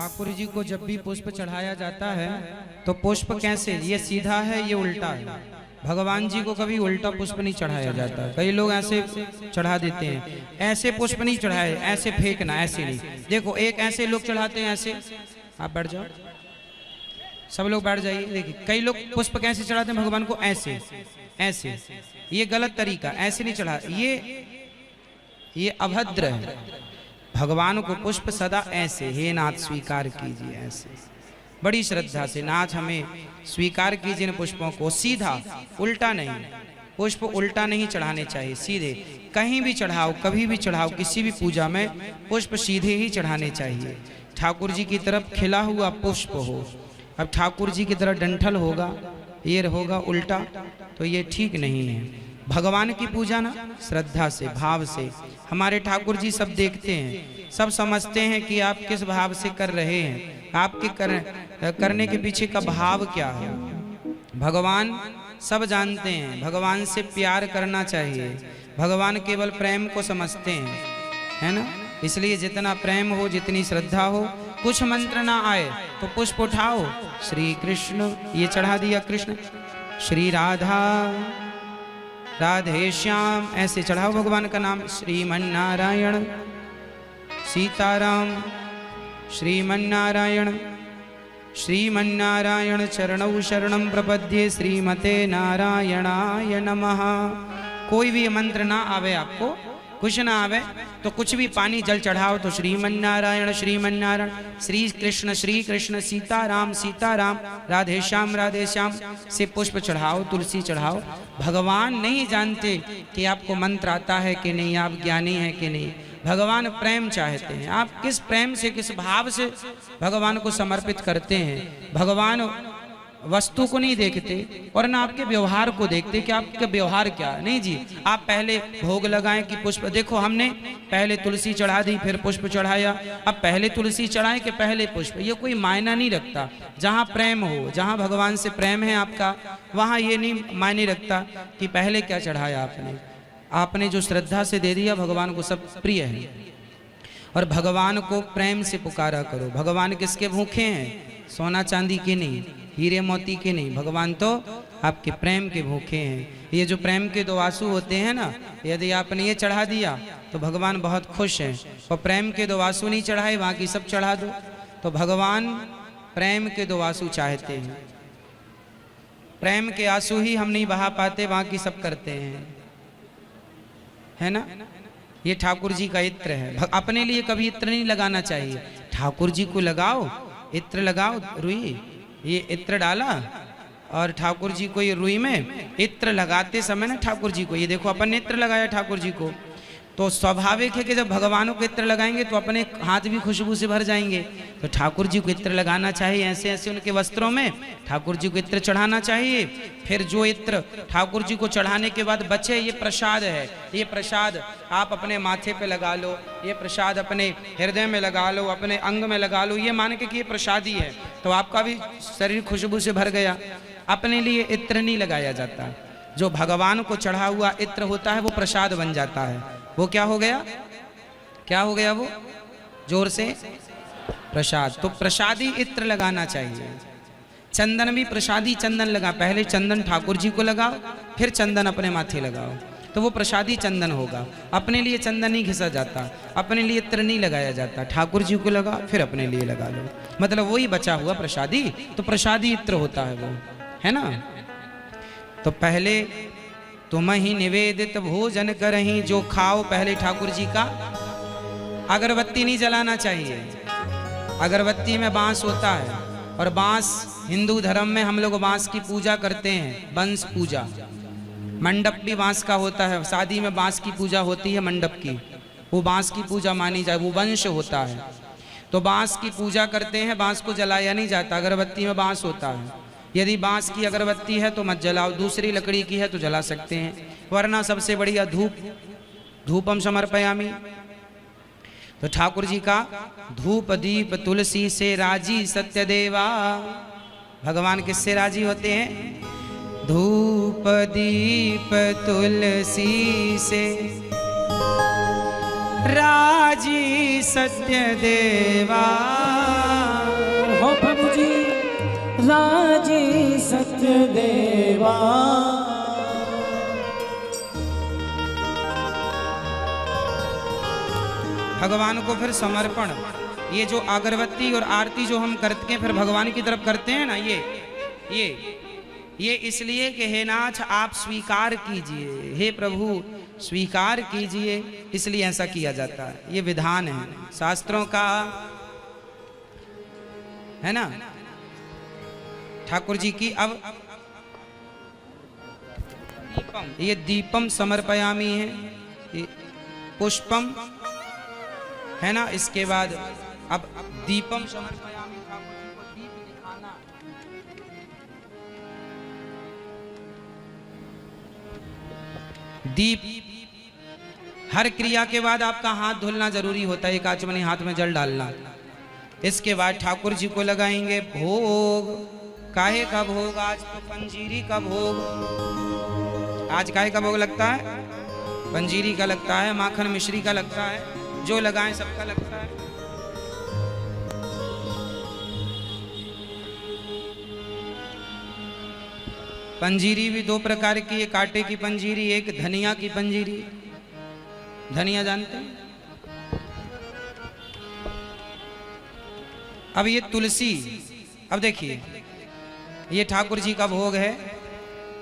ठाकुर जी को जब भी पुष्प चढ़ाया जाता है तो पुष्प कैसे, ये सीधा है ये उल्टा है। भगवान जी को कभी उल्टा पुष्प नहीं चढ़ाया जाता। कई लोग ऐसे चढ़ा देते हैं, ऐसे पुष्प नहीं चढ़ाए, ऐसे फेंकना, ऐसे नहीं। देखो एक ऐसे लोग चढ़ाते हैं, ऐसे आप बैठ जाओ, सब लोग बैठ जाइए। देखिए कई लोग पुष्प कैसे चढ़ाते हैं भगवान को, ऐसे ऐसे, ये गलत तरीका, ऐसे नहीं चढ़ा, ये अभद्र है। भगवान को पुष्प सदा ऐसे, हे नाथ स्वीकार कीजिए, ऐसे बड़ी श्रद्धा से नाथ हमें स्वीकार कीजिए इन पुष्पों को। सीधा, उल्टा नहीं, पुष्प उल्टा नहीं चढ़ाने चाहिए, सीधे। कहीं भी चढ़ाओ, कभी भी चढ़ाओ, किसी भी पूजा में पुष्प सीधे ही चढ़ाने चाहिए। ठाकुर जी की तरफ खिला हुआ पुष्प हो, अब ठाकुर जी की तरफ डंठल होगा, ये होगा उल्टा, तो ये ठीक नहीं है। भगवान की पूजा ना श्रद्धा से, भाव से। हमारे ठाकुर जी सब देखते हैं, सब समझते हैं कि आप किस भाव से कर रहे हैं, आपके करने के पीछे का भाव क्या है। भगवान सब जानते हैं, भगवान से प्यार करना चाहिए। भगवान केवल प्रेम को समझते हैं, है ना। इसलिए जितना प्रेम हो, जितनी श्रद्धा हो, कुछ मंत्र ना आए तो पुष्प उठाओ, श्री कृष्ण ये चढ़ा दिया, कृष्ण, श्री राधा राधे श्याम ऐसे चढ़ाओ भगवान का नाम। श्रीमन्नारायण सीताराम, श्रीमन्नारायण श्रीमन्नारायण चरणौ शरणं प्रपद्ये, श्रीमते नारायणाय नमः। कोई भी मंत्र ना आवे, आपको कुछ ना आवे तो कुछ भी पानी जल चढ़ाओ तो श्रीमन्नारायण श्रीमन्नारायण, श्री कृष्ण सीताराम सीताराम, राधे श्याम से पुष्प चढ़ाओ, तुलसी चढ़ाओ। भगवान नहीं जानते कि आपको मंत्र आता है कि नहीं, आप ज्ञानी हैं कि नहीं। भगवान प्रेम चाहते हैं, आप किस प्रेम से, किस भाव से भगवान को समर्पित करते हैं। भगवान वस्तु को नहीं देखते और ना आपके व्यवहार को देखते कि आपका व्यवहार क्या। नहीं जी, आप पहले भोग लगाएं कि पुष्प, देखो हमने पहले तुलसी चढ़ा दी फिर पुष्प चढ़ाया, अब पहले तुलसी चढ़ाएं कि पहले पुष्प, ये कोई मायना नहीं रखता। जहाँ प्रेम हो, जहाँ भगवान से प्रेम है आपका, वहाँ ये नहीं मायने रखता कि पहले क्या चढ़ाया आपने। आपने जो श्रद्धा से दे दिया, भगवान को सब प्रिय है। और भगवान को प्रेम से पुकारा करो। भगवान किसके भूखे हैं, सोना चांदी के नहीं, हीरे मोती के नहीं, भगवान तो आपके प्रेम के भूखे हैं। ये जो प्रेम के दो आंसू होते हैं ना, यदि आपने ये चढ़ा दिया तो भगवान बहुत खुश हैं। और प्रेम के दो आंसू नहीं चढ़ाए, बाकी सब चढ़ा दो, तो भगवान प्रेम के दो आंसू चाहते हैं। प्रेम के आंसू ही हम नहीं बहा पाते, बाकी सब करते हैं, है ना। ये ठाकुर जी का इत्र है। अपने लिए कभी इत्र नहीं लगाना चाहिए, ठाकुर जी को लगाओ, इत्र लगाओ। रुई ये इत्र डाला और ठाकुर जी को ये रुई में इत्र लगाते समय ना, ठाकुर जी को ये देखो अपन ने इत्र लगाया ठाकुर जी को, तो स्वाभाविक है कि जब भगवानों को इत्र लगाएंगे तो अपने हाथ भी खुशबू से भर जाएंगे। तो ठाकुर जी को इत्र लगाना चाहिए, ऐसे ऐसे उनके वस्त्रों में ठाकुर जी को इत्र चढ़ाना चाहिए। फिर जो इत्र ठाकुर जी को चढ़ाने के बाद बचे, ये प्रसाद है, ये प्रसाद आप अपने माथे पे लगा लो, ये प्रसाद अपने हृदय में लगा लो, अपने अंग में लगा लो, ये मान के कि ये प्रसादी है, तो आपका भी शरीर खुशबू से भर गया। अपने लिए इत्र नहीं लगाया जाता, जो भगवान को चढ़ा हुआ इत्र होता है वो प्रसाद बन जाता है। वो क्या हो गया, क्या हो गया वो, जोर से, प्रसाद। तो प्रसादी इत्र लगाना चाहिए। चंदन भी प्रसादी चंदन लगा, पहले चंदन ठाकुर जी को लगाओ, फिर चंदन अपने माथे लगाओ, तो वो प्रसादी चंदन होगा। अपने लिए चंदन नहीं घिसा जाता, अपने लिए इत्र नहीं लगाया जाता, ठाकुर जी को लगा फिर अपने लिए लगा लो, मतलब वही बचा हुआ प्रसादी, तो प्रसादी इत्र होता है वो, है ना। तो पहले तुम ही निवेदित भोजन करही, जो खाओ पहले ठाकुर जी का। अगरबत्ती नहीं जलाना चाहिए, अगरबत्ती में बांस होता है, और बांस हिंदू धर्म में हम लोग बांस की पूजा करते हैं, वंश पूजा। मंडप भी बांस का होता है, शादी में बांस की पूजा होती है मंडप की, वो बांस की पूजा मानी जाए, वो वंश होता है। तो बांस की पूजा करते हैं, बांस को जलाया नहीं जाता, अगरबत्ती में बांस होता है। यदि बांस की अगरबत्ती है तो मत जलाओ, दूसरी लकड़ी की है तो जला सकते हैं, वरना सबसे बढ़िया धूप, धूपम समर्पयामि। तो ठाकुर जी का धूप दीप तुलसी से राजी सत्यदेवा। भगवान किससे राजी होते हैं, धूप दीप तुलसी से राजी सत्यदेवा। राजी सत्यदेवा। भगवान को फिर समर्पण, ये जो अगरबत्ती और आरती जो हम करते हैं फिर भगवान की तरफ करते हैं ना, ये इसलिए कि हे नाथ आप स्वीकार कीजिए, हे प्रभु स्वीकार कीजिए, इसलिए ऐसा किया जाता है। ये विधान है शास्त्रों का, है ना। ठाकुर जी की अब ये दीपम समर्पयामी है, ये पुष्पम है ना। इसके बाद अब दीपम समर्पयामी, ठाकुर जी को दीप दिखाना। दीप, हर क्रिया के बाद आपका हाथ धुलना जरूरी होता है, एक आचमनी हाथ में जल डालना। इसके बाद ठाकुर जी को लगाएंगे भोग। काहे का भोग? आज तो पंजीरी का भोग। आज काहे का भोग लगता है? पंजीरी का लगता है, माखन मिश्री का लगता है, जो लगाएं सबका लगता है। पंजीरी भी दो प्रकार की, एक आटे की पंजीरी, एक धनिया की पंजीरी। धनिया जानते हैं? अब ये तुलसी, अब देखिए ये ठाकुर जी का भोग है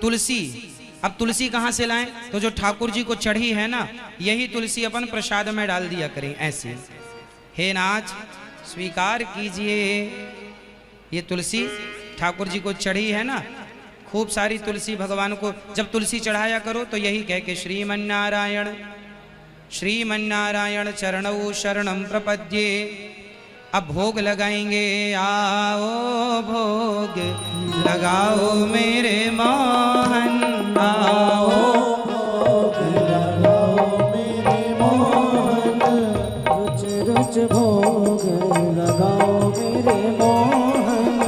तुलसी। अब तुलसी कहाँ से लाएं? तो जो ठाकुर जी को चढ़ी है ना, यही तुलसी अपन प्रसाद में डाल दिया करें ऐसे। हे नाथ स्वीकार कीजिए, ये तुलसी ठाकुर जी को चढ़ी है ना, खूब सारी तुलसी भगवान को जब तुलसी चढ़ाया करो तो यही कह के श्रीमन्नारायण श्रीमन्नारायण चरणौ शरणं प्रपद्ये। अब भोग लगाएंगे, आओ भोग लगाओ मेरे मोहन, आओ भोग लगाओ मेरे मोहन, रुच रुच भोग लगाओ मेरे मोहन,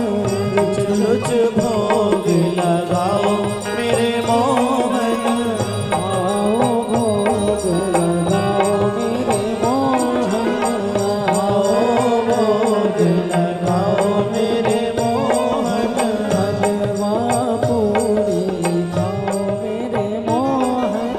रुच रुच भोग लगाओ मेरे मोहन, आओ भोग लगाओ मेरे मोहन, आओ भोग लगाओ मेरे मोहन, हलवा पूरी खाओ मेरे मोहन,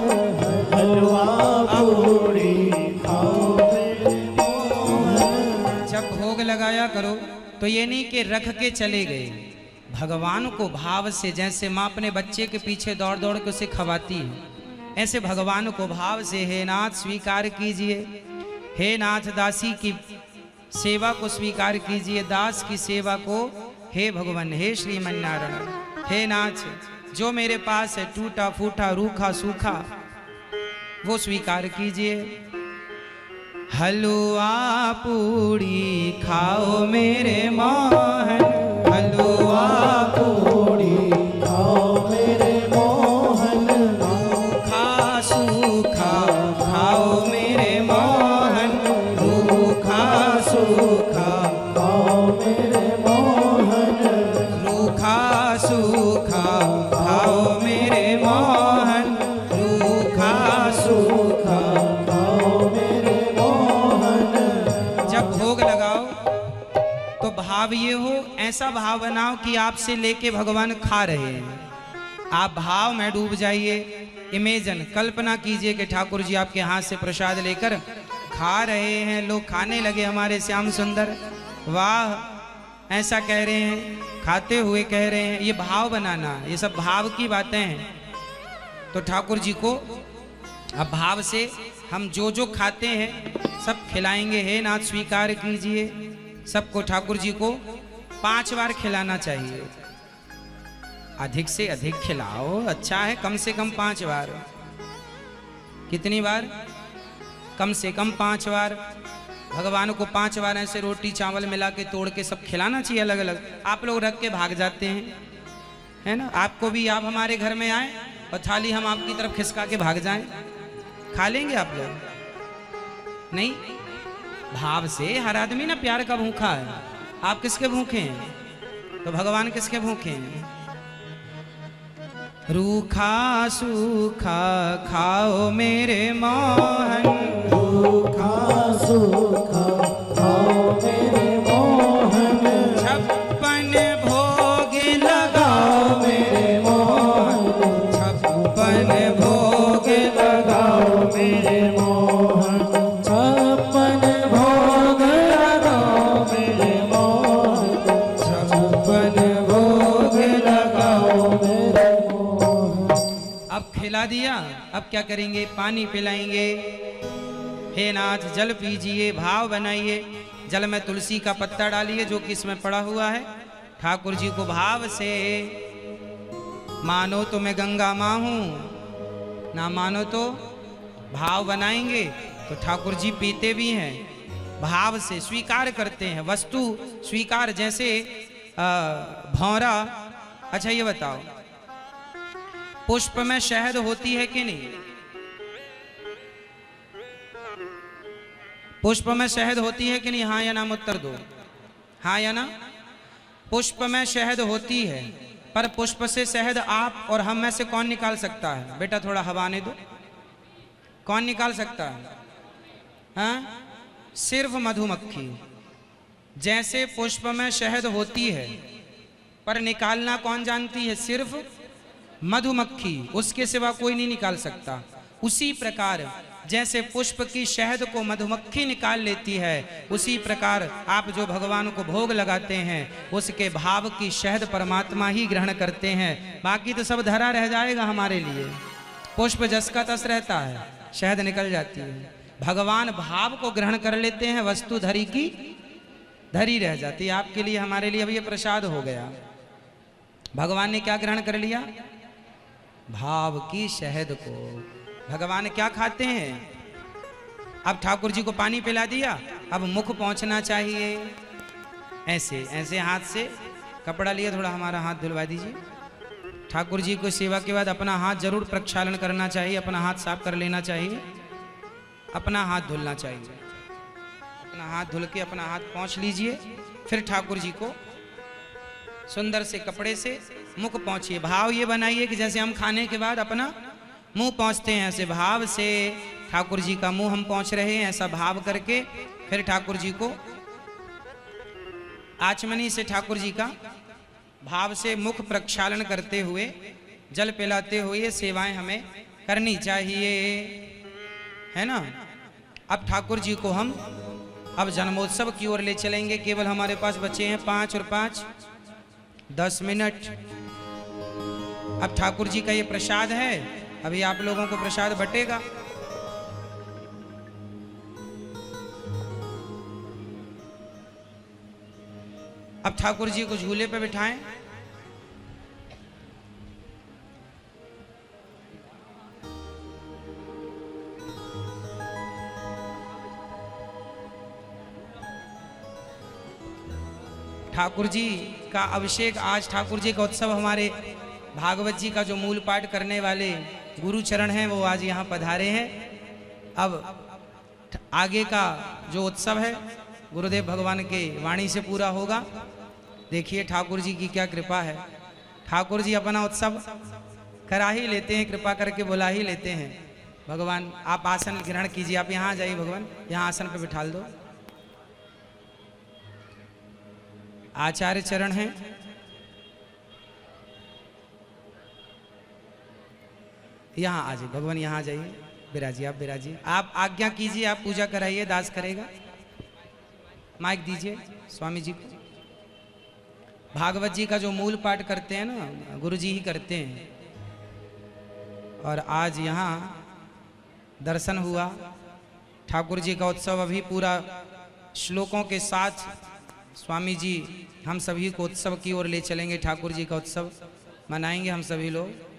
हलवा पूरी खाओ मेरे मोहन। जब भोग लगाया करो तो ये नहीं कि रख के चले गए, भगवान को भाव से, जैसे माँ अपने बच्चे के पीछे दौड़ दौड़ के उसे खवाती है, ऐसे भगवान को भाव से हे नाथ स्वीकार कीजिए। हे नाथ दासी की सेवा को स्वीकार कीजिए, दास की सेवा को हे भगवान, हे श्रीमन्नारायण, हे नाथ जो मेरे पास है टूटा फूटा रूखा सूखा वो स्वीकार कीजिए। हलवा पूड़ी खाओ मेरे मोहन, हलवा पूरी खाओ मेरे मोहन, रूखा सूखा खाओ मेरे मोहन, रूखा सूखा खाओ मेरे मोहन, रूखा सूखा खाओ मेरे मोहन, रूखा सूखा। खाओ मेरे मोहन। जब भोग लगाओ तो भाव ये हो, ऐसा भाव बनाओ कि आपसे लेके भगवान खा रहे हैं। आप भाव में डूब जाइए, इमेजन कल्पना कीजिए कि ठाकुर जी आपके हाथ से प्रसाद लेकर खा रहे हैं, लोग खाने लगे हमारे श्याम सुंदर, वाह ऐसा कह रहे हैं, खाते हुए कह रहे हैं। ये भाव बनाना, ये सब भाव की बातें हैं। तो ठाकुर जी को अब भाव से हम जो जो खाते हैं सब खिलाएंगे। हे नाथ स्वीकार कीजिए, सबको ठाकुर जी को 5 बार खिलाना चाहिए, अधिक से अधिक खिलाओ, अच्छा है, कम से कम 5 बार। कितनी बार? कम से कम 5 बार। भगवान को 5 बार ऐसे रोटी चावल मिला के तोड़ के सब खिलाना चाहिए अलग अलग। आप लोग रख के भाग जाते हैं, है ना। आपको भी, आप हमारे घर में आए और थाली हम आपकी तरफ खिसका के भाग जाएं, खा लेंगे आप लोग? नहीं, भाव से। हर आदमी ना प्यार का भूखा है। आप किसके भूखे हैं? तो भगवान किसके भूखे हैं? रूखा सूखा खाओ मेरे मोहन, रूखा सूखा खाओ मेरे मोहन, 56 भोग पिला दिया, अब क्या करेंगे, पानी पिलाएंगे। हे नाथ जल पीजिए, भाव बनाइए, जल में तुलसी का पत्ता डालिए जो कि इसमें पड़ा हुआ है। ठाकुर जी को भाव से, मानो तो मैं गंगा माँ हूं, ना मानो तो भाव बनाएंगे तो ठाकुर जी पीते भी हैं, भाव से स्वीकार करते हैं, वस्तु स्वीकार। जैसे भौरा, अच्छा ये बताओ, पुष्प में शहद होती है कि नहीं? पुष्प में शहद होती है कि नहीं? हाँ या ना उत्तर दो, हाँ या ना। पुष्प में शहद होती है, पर पुष्प से शहद आप और हम में से कौन निकाल सकता है? बेटा थोड़ा हवा आने दो, कौन निकाल सकता है? हाँ, सिर्फ मधुमक्खी। जैसे पुष्प में शहद होती है पर निकालना कौन जानती है? सिर्फ मधुमक्खी, उसके सिवा कोई नहीं निकाल सकता। उसी प्रकार जैसे पुष्प की शहद को मधुमक्खी निकाल लेती है, उसी प्रकार आप जो भगवान को भोग लगाते हैं उसके भाव की शहद परमात्मा ही ग्रहण करते हैं। बाकी तो सब धरा रह जाएगा हमारे लिए। पुष्प जस का तस रहता है, शहद निकल जाती है। भगवान भाव को ग्रहण कर लेते हैं, वस्तु धरी की धरी रह जाती है। आपके लिए, हमारे लिए अब ये प्रसाद हो गया। भगवान ने क्या ग्रहण कर लिया? भाव की शहद को। भगवान क्या खाते हैं? अब ठाकुर जी को पानी पिला दिया, अब मुख पहुंचना चाहिए। ऐसे ऐसे हाथ से कपड़ा लिया, थोड़ा हमारा हाथ धुलवा दीजिए। ठाकुर जी को सेवा के बाद अपना हाथ जरूर प्रक्षालन करना चाहिए, अपना हाथ साफ कर लेना चाहिए, अपना हाथ धुलना चाहिए। अपना हाथ धुल के अपना हाथ पोंछ लीजिए, फिर ठाकुर जी को सुंदर से कपड़े से मुख पहुंचिए। भाव ये बनाइए कि जैसे हम खाने के बाद अपना मुंह पहुंचते हैं, ऐसे भाव से ठाकुर जी का मुंह हम पहुंच रहे हैं, ऐसा भाव करके फिर ठाकुर जी को आचमनी से ठाकुर जी का भाव से मुख प्रक्षालन करते हुए, जल पिलाते हुए सेवाएं हमें करनी चाहिए, है ना। अब ठाकुर जी को हम अब जन्मोत्सव की ओर ले चलेंगे। केवल हमारे पास बचे हैं 5 और 5 10 मिनट। अब ठाकुर जी का ये प्रसाद है, अभी आप लोगों को प्रसाद बटेगा। अब ठाकुर जी को झूले पे बिठाएं। ठाकुर जी का अभिषेक, आज ठाकुर जी का उत्सव, हमारे भागवत जी का जो मूल पाठ करने वाले गुरुचरण हैं वो आज यहाँ पधारे हैं। अब आगे का जो उत्सव है गुरुदेव भगवान के वाणी से पूरा होगा। देखिए ठाकुर जी की क्या कृपा है। ठाकुर जी अपना उत्सव करा ही लेते हैं, कृपा करके बुला ही लेते हैं। भगवान आप आसन ग्रहण कीजिए, आप यहाँ आ जाइए, भगवान यहाँ आसन पे बिठाल दो। आचार्य चरण हैं, यहाँ आ जाइए भगवान, यहाँ आ जाइए, विराजिए, आप विराजिए, आप आज्ञा कीजिए, आप पूजा कराइए, दास करेगा। माइक दीजिए स्वामी जी को। भागवत जी का जो मूल पाठ करते हैं ना, गुरु जी ही करते हैं। और आज यहाँ दर्शन हुआ, ठाकुर जी का उत्सव अभी पूरा श्लोकों के साथ स्वामी जी हम सभी को उत्सव की ओर ले चलेंगे। ठाकुर जी का उत्सव मनाएंगे हम सभी लोग।